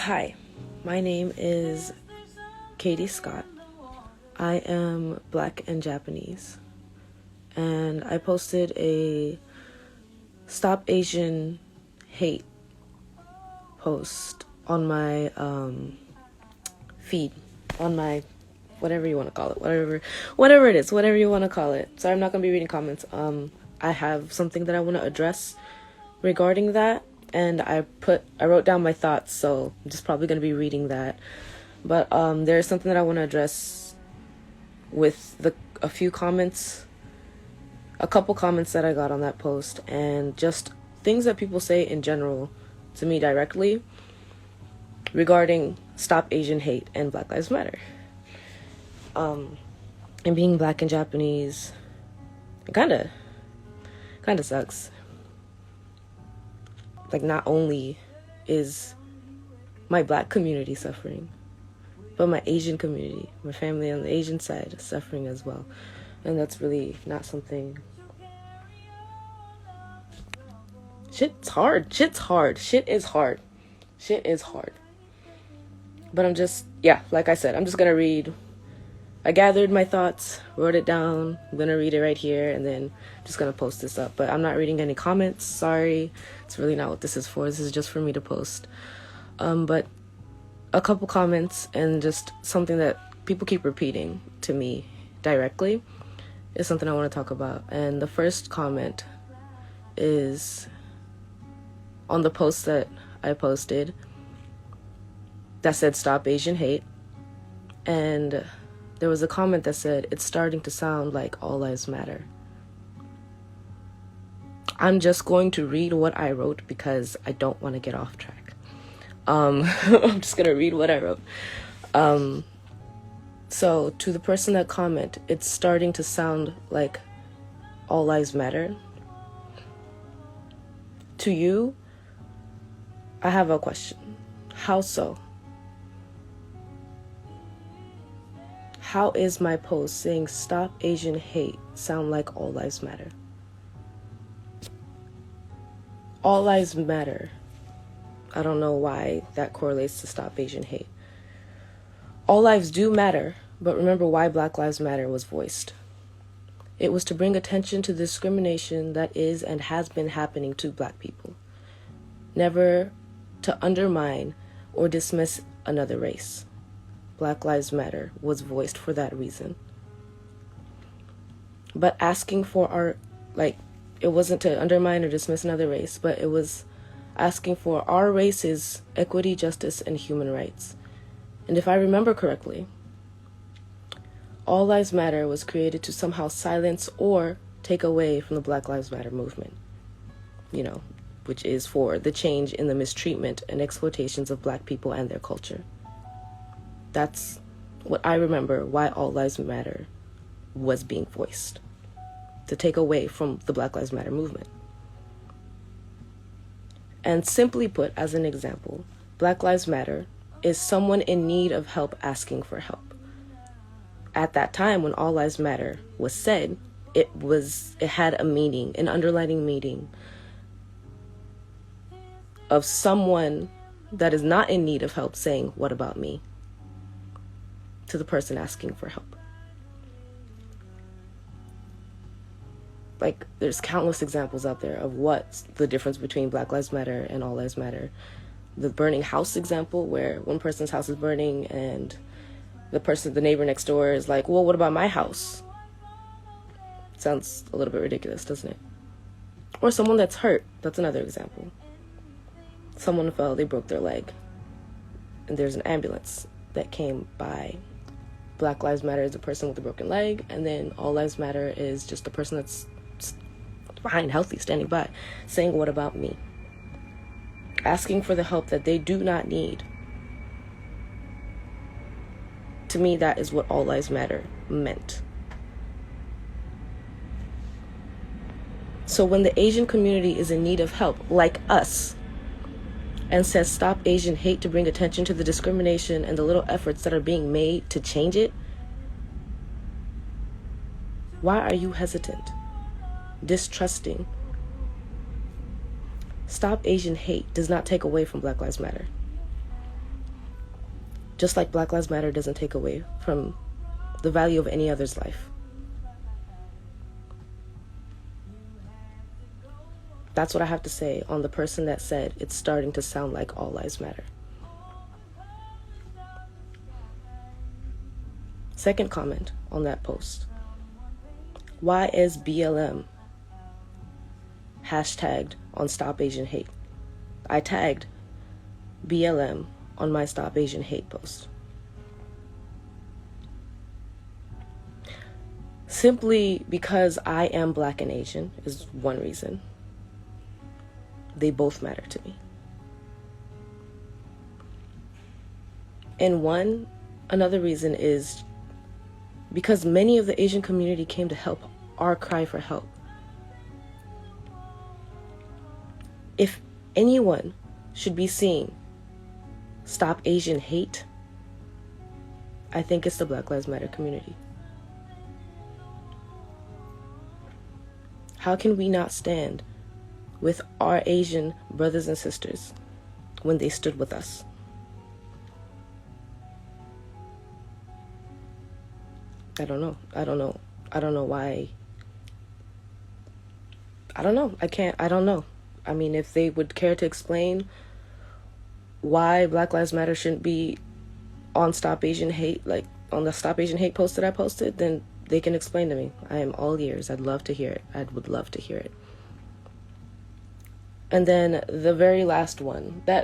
Hi, my name is Katie Scott. I am Black and Japanese, and I posted a Stop Asian Hate post on my feed, on my whatever you want to call it, whatever it is, whatever you want to call it. Sorry, I'm not going to be reading comments. I have something that I want to address regarding that, and I wrote down my thoughts, so I'm just probably going to be reading that. But there's something that I want to address with a couple comments that I got on that post, and just things that people say in general to me directly regarding Stop Asian Hate and Black Lives Matter. And being Black and Japanese, it kind of sucks. Like, not only is my Black community suffering, but my Asian community, my family on the Asian side, is suffering as well. And that's really not something. Shit is hard. But like I said, I'm just gonna read. I gathered my thoughts, wrote it down. I'm gonna read it right here, and then I'm just gonna post this up. But I'm not reading any comments. Sorry, it's really not what this is for. This is just for me to post. But a couple comments and just something that people keep repeating to me directly is something I want to talk about. And the first comment is on the post that I posted that said Stop Asian Hate, and there was a comment that said it's starting to sound like all lives matter. I'm just going to read what I wrote because I don't want to get off track. I'm just gonna read what I wrote. So to the person that commented, it's starting to sound like all lives matter. To you, I have a question. How so? How is my post saying Stop Asian Hate sound like all lives matter? All lives matter. I don't know why that correlates to Stop Asian Hate. All lives do matter, but remember why Black Lives Matter was voiced. It was to bring attention to the discrimination that is and has been happening to Black people. Never to undermine or dismiss another race. Black Lives Matter was voiced for that reason. But asking for it wasn't to undermine or dismiss another race, but it was asking for our race's equity, justice, and human rights. And if I remember correctly, All Lives Matter was created to somehow silence or take away from the Black Lives Matter movement, which is for the change in the mistreatment and exploitations of Black people and their culture. That's what I remember why All Lives Matter was being voiced, to take away from the Black Lives Matter movement. And simply put, as an example, Black Lives Matter is someone in need of help asking for help. At that time, when All Lives Matter was said, it had a meaning, an underlying meaning of someone that is not in need of help saying, "What about me?" to the person asking for help. Like, there's countless examples out there of what's the difference between Black Lives Matter and All Lives Matter. The burning house example, where one person's house is burning and the neighbor next door is like, "Well, what about my house?" Sounds a little bit ridiculous, doesn't it? Or someone that's hurt. That's another example. Someone fell, they broke their leg, and there's an ambulance that came by. Black Lives Matter is the person with the broken leg, and then All Lives Matter is just the person that's behind, healthy, standing by, saying, "What about me?" Asking for the help that they do not need. To me, that is what All Lives Matter meant. So when the Asian community is in need of help, like us, and says Stop Asian Hate to bring attention to the discrimination and the little efforts that are being made to change it, why are you hesitant, distrusting? Stop Asian Hate does not take away from Black Lives Matter. Just like Black Lives Matter doesn't take away from the value of any other's life. That's what I have to say on the person that said it's starting to sound like all lives matter. Second comment on that post. Why is BLM hashtagged on Stop Asian Hate? I tagged BLM on my Stop Asian Hate post. Simply because I am Black and Asian is one reason. They both matter to me. And another reason is because many of the Asian community came to help our cry for help. If anyone should be seeing Stop Asian Hate, I think it's the Black Lives Matter community. How can we not stand with our Asian brothers and sisters when they stood with us? I don't know why. I don't know. I mean, if they would care to explain why Black Lives Matter shouldn't be on Stop Asian Hate, like on the Stop Asian Hate post that I posted, then they can explain to me. I am all ears. I'd love to hear it. I would love to hear it. And then the very last one, I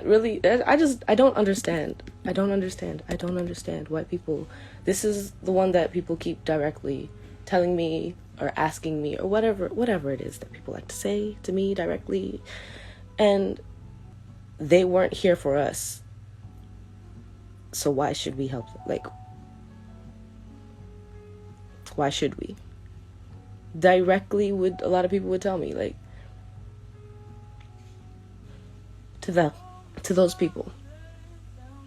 don't understand. I don't understand why people, this is the one that people keep directly telling me or asking me or whatever it is that people like to say to me directly. And they weren't here for us. So why should we help them? Like, why should we? Directly a lot of people would tell me, like, to those people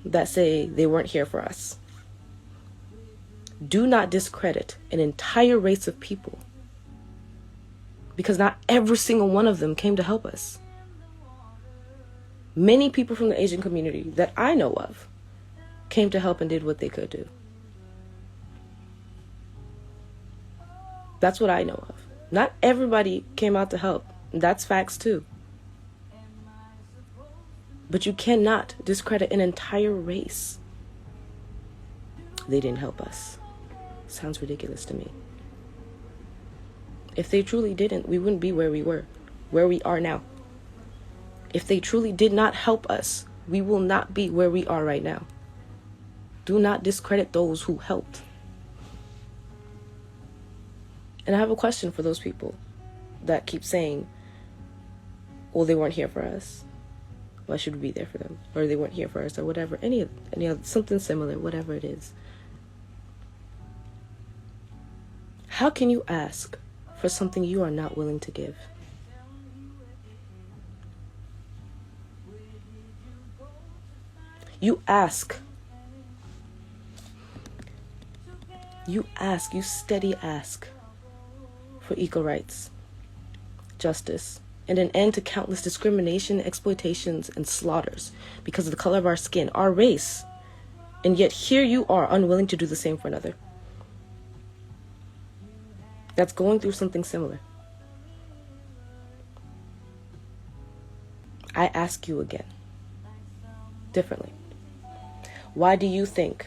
that say they weren't here for us. Do not discredit an entire race of people, because not every single one of them came to help us. Many people from the Asian community that I know of came to help and did what they could do. That's what I know of. Not everybody came out to help. That's facts too. But you cannot discredit an entire race. They didn't help us. Sounds ridiculous to me. If they truly didn't, we wouldn't be where we are now. If they truly did not help us, we will not be where we are right now. Do not discredit those who helped. And I have a question for those people that keep saying, well, they weren't here for us. Why should we be there for them? Or they weren't here for us, or whatever. Any other, something similar, whatever it is. How can you ask for something you are not willing to give? You steady ask for equal rights, justice, and an end to countless discrimination, exploitations, and slaughters because of the color of our skin, our race. And yet here you are, unwilling to do the same for another that's going through something similar. I ask you again, differently. Why do you think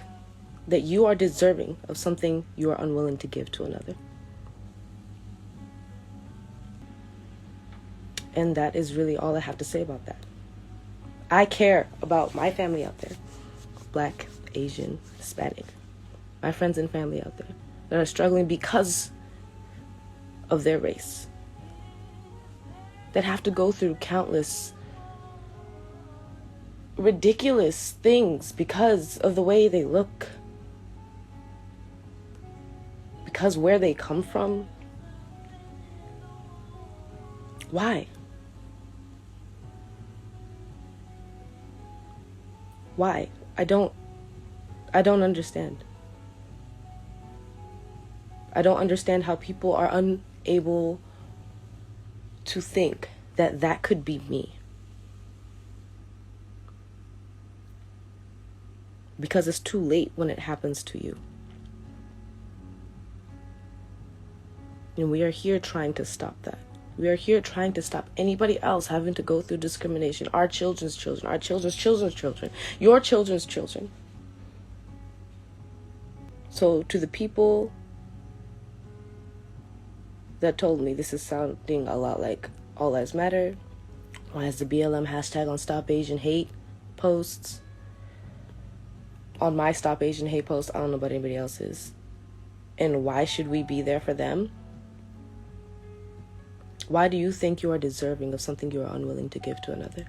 that you are deserving of something you are unwilling to give to another? And that is really all I have to say about that. I care about my family out there, Black, Asian, Hispanic, my friends and family out there that are struggling because of their race, that have to go through countless ridiculous things because of the way they look, because where they come from. Why? Why? I don't understand. I don't understand how people are unable to think that that could be me. because it's too late when it happens to you. And we are here trying to stop that. We are here trying to stop anybody else having to go through discrimination. Our children's children, our children's children's children, your children's children. So to the people that told me this is sounding a lot like All Lives Matter, why is the BLM hashtag on Stop Asian Hate posts, on my Stop Asian Hate post, I don't know about anybody else's, and why should we be there for them? Why do you think you are deserving of something you are unwilling to give to another?